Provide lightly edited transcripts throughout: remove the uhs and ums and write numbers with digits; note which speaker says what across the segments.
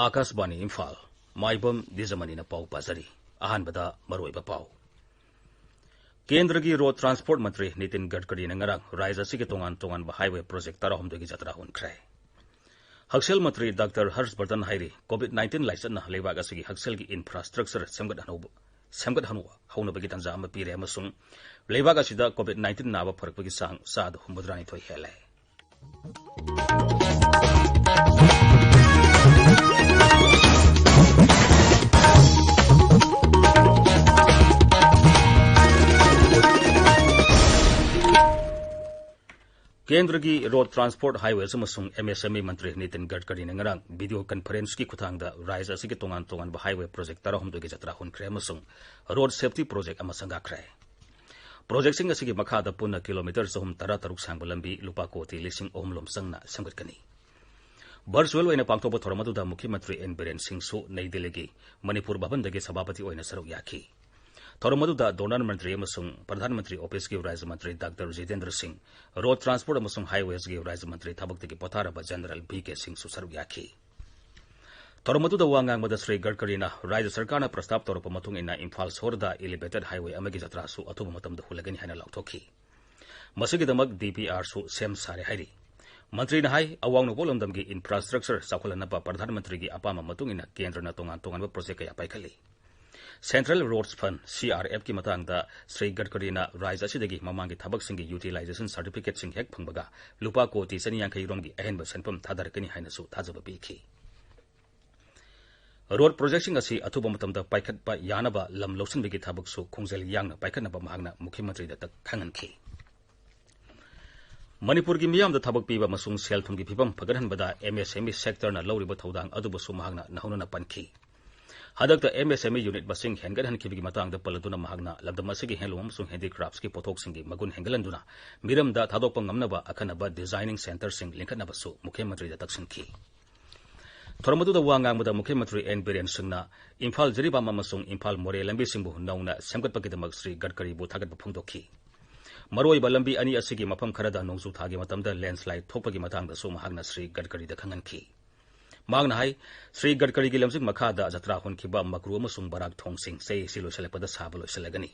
Speaker 1: Akashbani Imphal, Maibam Dwijamani na pau pazari, ahanbada maroiba pau. Kendra gi Road Transport Mantri Nitin Gadkari na ngarang Raisa sige tongan ba highway project tarahumdagi jatra hun kray. Haksel Mantri Dr. Harshvardhan Hairi COVID-19 license na lebaga sige haksel gi infrastructure semgat hanu hauna bagi tanza ama pire amasung lebaga sida COVID-19 na ba pharak bagi sang sad humbudrani thoi hele. Kendra gi Road Transport Highways amasung MSME Mantri Nitin Gadkari na ngarang video conference ki kuthangda Raisa sige tongan ba highway project tarahumdagi jatra hun kray amasung road safety project amasanga kray. Project sing asigi makhada punna kilometer sahum tara taruk sangba lambi lupa koti lising ohmlom sangna samgatkani. Virtual oina pangtokpa thoramatuda Mukhi Mantri N Biren Singh su Nai Delhi Manipur Bhavandagi sabapati oina saruk yaki. Thoramatuda Donor Mantri amasung Pradhan Mantri Office gi Raja Mantri Dr. Jitendra Singh Road Transport amasung Highways gi Raja Mantri Thabaktagi Potharaba General BK Singh su saruk yaki. Thoramatuda wangang mada Sri Gadkari na Raja Sarkarna prastab torpa matung ina Imphal Sorda elevated highway amagi jatra su athuba matamda hulagani haina lauthoki. Masigidamak DPR su sem sare hairi. Mantri na hai awang no bolomdam gi infrastructure sakhulanapa Pradhan Mantri gi apama matung ina kendra na tongan ba project kaya paikhali. Central Roads Fund CRF ki matangda Sri Gadkari na Raisa sidagi mamangi thabak singi utilization certificate sing hek phangbaga lupa koti saniyangkai rom gi ahenba sanpam thadarkani haina su thajaba bikhi. Road project sing asi athuba matamda paikhatpa yanaba lam losinbagi thabak su khongjal yangna paikhatnaba mahagna Mukhi Mantri da khangankhi. Manipur gi miyam da thabak piba masung sel thum gi phibam phagarhanbada MSME sector na lawriba thodang aduba su mahagna nahununa pankhi. Hadakta MSME unit basing hengadhan kibigi matangda paladuna mahagna labdam asigi handloom sung handicrafts ki pothok singi magun hengalanduna miramda thadokpa ngamnaba akhanaba designing center sing linkhatnaba su Mukhi Mantri da taksinki. Thoramatuda wangang Mukhi Mantri N Biren Singhna Imphal Jiribam amasung Imphal More lambi singbu nauna semgatpagidamak Sri Gadkari bu thagatpa phungdokhi. Maroiba lambi ani asigi mafam kharada nongsu thagi matamda landslide thokpagi matangda su mahagna Sri Gadkari da khangankhi. Magna hai Sri Gadkari gi lamsing makhada jatra hunkiba makru amasung barak thongsing sei siloselekpada sabalo selagani.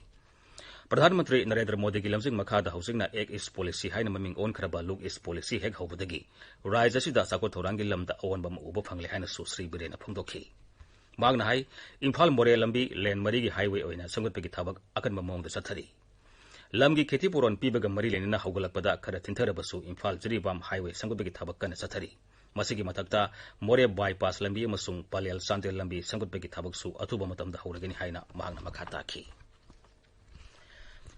Speaker 1: Pradhan Mantri Narendra Modi gi lamsing makhada housingna ek is policy haina maming on kharaba look is policy hek hobudagi Raisa sida sakot thorangi lamda awanba ma uba phangle haina su Sri Biren phungdokhi. Magna hai Imphal More lambi land mari gi highway oina sangatpagi thabak akanba mongda chathari. Lamgi kheti puron pibaga mari lenina haugalakpada khara thintarabasu Imphal Jiribam highway sangatpagi thabak kana chathari. Masigi matakta More bypass lambi amasung Palel Sandel lambi sangatpagi thabak su athuba matamda hauragani haina mahagna makhata ki.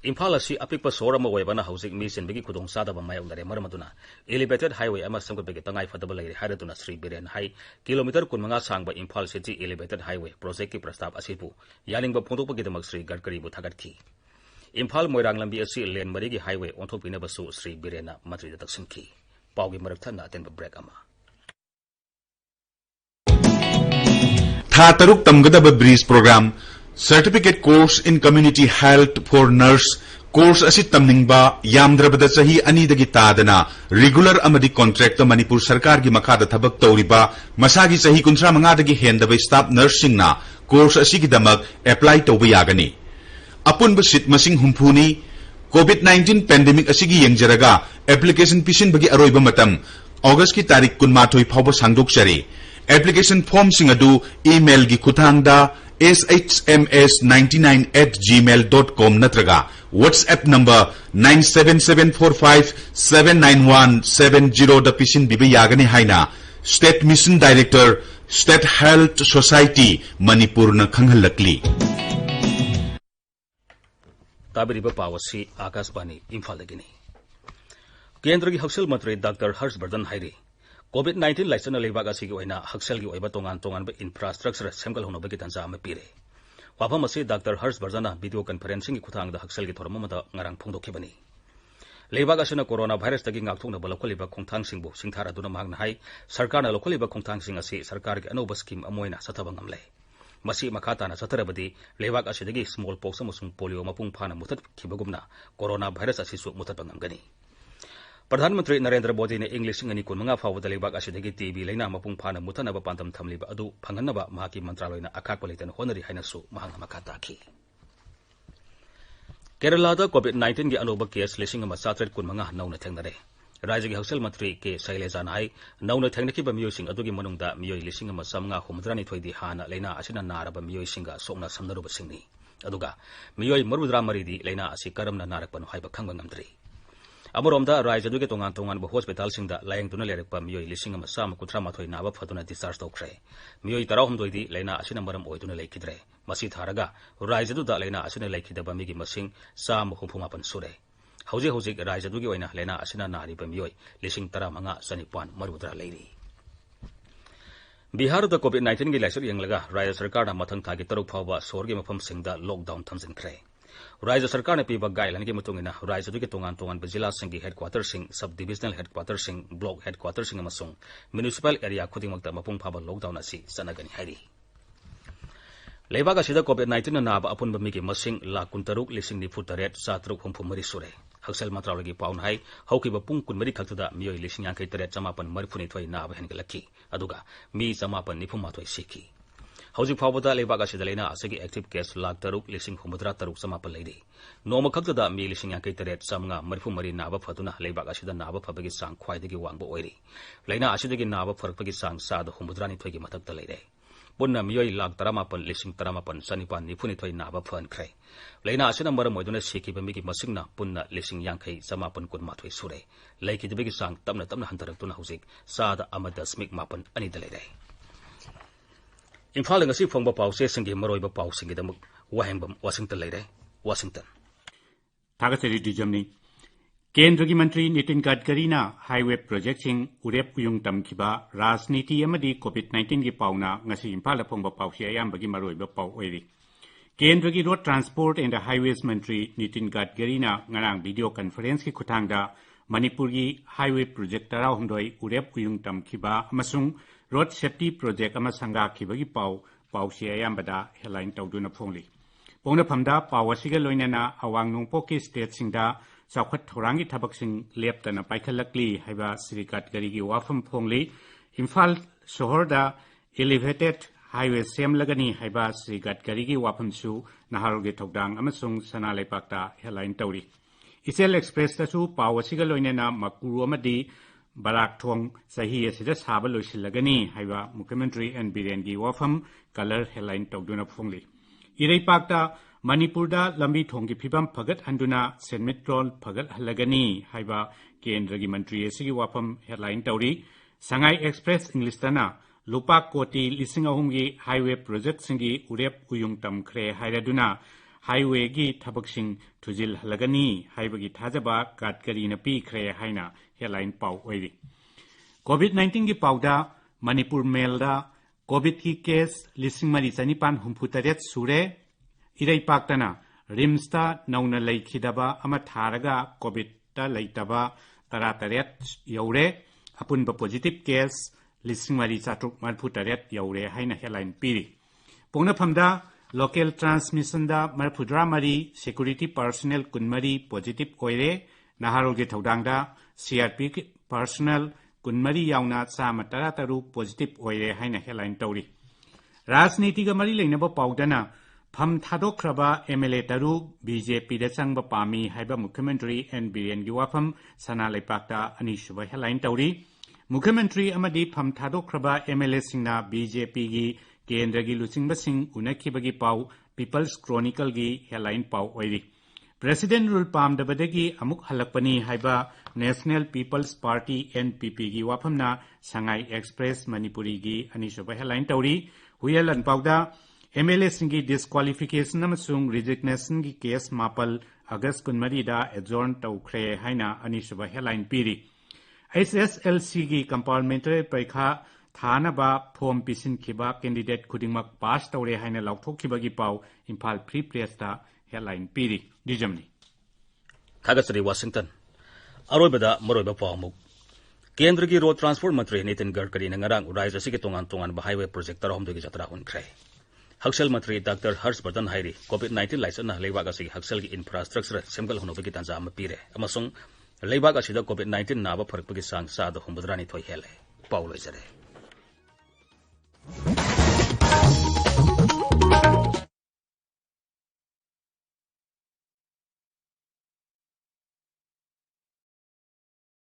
Speaker 1: Imphal asi apikpa sorama oibana housing mission bigi khudong sadaba mayongdare maramaduna elevated highway ama sangatpagi tangai fadaba lairi haraduna Sri Biren hai kilometer kunmanga sangba Imphal city elevated highway project ki prastab asipu yaningba phondokpagidamak Sri Gadkari bu thagatkhi. Imphal Moirang lambi asi lane marigi highway onthopinabasu Sri Biren na Mantri da taksinki. Paugi marakthana atenba break ama.
Speaker 2: Tha taruk tamgadaba breeze program certificate course in community health for nurse course asi tamningba yamdrabada chahi ani dagi tadana regular amadi contract Manipur sarkar gi makhada thabak tawriba masagi chahi 35 dagi hendaba staff nursing na course asi gi damak apply tawba yagani apunba sit masing humphuni COVID-19 pandemic asi gi yengjaraga application pisin bagi aroiba matam August ki tarik 12 phawba sangdok chari application form singadu email gi kuthangda shms99@gmail.com natraga WhatsApp number 97745791170 da pisin bibe yagani haina State Mission Director State Health Society Manipur na khanghalakli.
Speaker 1: Tabiriba pawasi Akashbani Imphal lagini. Kendra gi Haksel Mantri Dr. Harshvardhan Hairi COVID-19 license lebaga asigi oina haksel gi oiba tongan ba infrastructure semgal hono bagi tanza ama pire. Wafam asi Dr. Harshvardhan video conferencing gi kuthangda haksel gi thoramamada ngarang phungdokhibani. Lebaga asina coronavirus tagi ngakthokna balakholiba khongthang singbu singthara duna magna hai sarkarna lokholiba khongthang sing asi sarkar gi anoba scheme amoina sathaba ngamle. Masi makhata na satharabadi lebaga asidagi smallpox amasung polio mapung phana mutat khibagumna coronavirus asisu mutat ngamgani. Pradhanmantri Narendra Modi ne English ngani kun manga fawu dalibak asidagi TV leina mapung phana muthanaba pantam thamliba adu phanganaba mahaki mantraloina akakpa leitan honari hainasu mahang makata ki. Kerala da COVID-19 gi anoba case lising ama satret kun manga nauna thengnare. Rajya gi Hausal Mantri ke Saileja nai nauna thengnaki ba miyoi sing adugi manungda miyoi lising ama samanga humdrani thoidi hana leina asina naraba miyoi singa sokna samnaruba singni. Aduga miyoi marudra maridi leina asi karamna narakpanu haiba khangba ngamdri. Amoromda Rajya duge tongan tongan ba hospital singda layang tuna lerekpa miyoi lising ama sama kutra mathoi naba phatuna discharge tokre. Miyoi tarahum doidi leina asina maram oiduna leikidre. Masi tharaga Rajya du da leina asina leikidaba migi masing sama humpumapan sure. Hauzik Rajya dugi oina leina asina nari ba miyoi lising tara manga sanipan marudra leiri. Bihar da COVID-19 gi laisur yanglaga Rajya Sarkar na mathang thagi taruk phawba sorgi mafam singda lockdown thamjinkre. Rajya Sarkar na piba guideline gi mutungina Rajya dugi tongan ba jila singi headquarters sing sub-divisional headquarters sing block headquarters sing amasung municipal area khudingmakta mapung phaba lockdown asi sanagani hairi. Leibaga sida COVID-19 na naba apun bamigi masing la kuntaruk lising ni futaret satruk humpumari sure. Haksal matralagi paun hai hauki ba pung kunmari khaktuda miyoi lising yang kai taret samapan marifuni thoi naba hengalaki aduga mi samapan nifuma thoi siki. Hauzik phawbada leibaga sida leina asagi active case lak taruk lising humudra taruk samapan leidi. Noma khaktuda mi lising yang kai taret samanga marifumari naba phatuna leibaga sida naba phabagi sang khwaidagi wangba oiri. Leina asidagi naba pharakpagi sang sada humudrani thoigi mathakta leire. Punna miyoi lak taramapan lising taramapan sanipan nifuni thoi naba phan krai. Leina asina maram oiduna seki bamigi masingna punna lising yangkai samapan kun mathoi sure. Laiki dibigi sang tamna hantaraktuna hauzik sada amada smik mapan ani dalaire. Imphal ngasi phongba pause singi maroiba pau singi damuk Wahengbam Washington leire. Washington.
Speaker 3: Thagasari Dwijamani. Kendra ki Mantri Nitin Gadkari na highway project sing urep uyung tamkiba rajniti amadi COVID-19 ki pauna ngasi Imphal phongba pause ayambagi maroiba pau oiri. Kendra ki Road Transport and Highways Mantri Nitin Gadkari na ngarang video conference ki khutangda Manipuri Highway Project tarau humdoi urep uyung tamkiba amasung Road Safety Project ama sanga khibagi pause ayambada headline tawduna phongli. Pongna phamda pawasiga loinana awang nungpo ki state singda Saukhat Thorangi Tabaksing Leptana Paikalakli Haiba Sirikat Garigi Wafam Pongli Imphal Sohorda Elevated Highway Sem Lagani Haiba Sirikat Garigi Wafam Su Naharugi Togdang Amasung Sanale Pakta Headline Tauri. Isel Express Tasu Pawasiga Loinena Makuru Amadi Barak Thong Sahi Asida Saba Lushilagani Haiba Mukhyamantri and Birengi Wafam Color Headline Togduna Pongli. Irei Pakta Manipurda lambi thongki phibam phagat handuna senmetrol phagat halagani haiba kendragi mantri asigi wafam headline tauri Sangai Express English tana lupa koti lising ahumgi highway project singi urep uyung tamkhre hairaduna highway gi thabaksing thujil halagani haibagi thajaba katkari na pi khre haina headline pau oiri. COVID-19 gi pauda Manipur Melda COVID ki case lising mari chanipan humputaret sure Irei Paktana, Rimsta, Nauna Laikidaba, Amataraga, Kobita Laitaba, Tarataret, Yaure, Apunba positive case, Listing Marisatruk Marputaret, Yaure, Haina Headline Piri. Pona Pamda, local transmission da Marpudra Mari, security personnel Kunmari, positive Oire, Naharoge Taudangda, CRP personnel, Kunmari Yauna, Samatarataru, positive Oire, Haina Headline Tauri. Rajnitiga Mari Lainaba Paudana, Pham Thadok Kraba MLA Taru BJP da Sangba Pami Haiba Mukhyamantri and Biren Giwafam Sana Lepakta Anishuba Headline Tauri Mukhyamantri Amadi Pham Thadok Kraba MLA Singna BJP gi Kendra gi Lusingba Singh Unakibagi Pau People's Chronicle gi Headline Pau Oiri President Rule Pam Dabadagi Amuk Halakpani Haiba National People's Party NPP gi Wafamna Sangai Express Manipuri gi Anishuba Headline Tauri Huyalan Pauda MLA Singi disqualification amasung resignation gi case mapal August kunmari da adjourn tawkhre haina anishuba headline piri SSLC gi complementary parikha thana ba form pisin khiba candidate khudingmak pass tawre haina laukthokhiba gi pau Imphal Free Press da headline piri Dwijamani
Speaker 1: Thagasari Washington Aroibada Moroiba Pawmuk Kendra gi Road Transport Mantri Nitin Gadkari na ngarang Rajya sigi tongan ba highway project tarahom dugi jatra hunkre Haksal Mantri Dr. Harshvardhan Hairi COVID-19 laisana leiwagasi haksal gi infrastructure semgal hono bagi tanza amapire amasung लेबाक असिदा कोविड-19 नाबा फरकपगी सांग 83 हेले पाउ लोइजरे।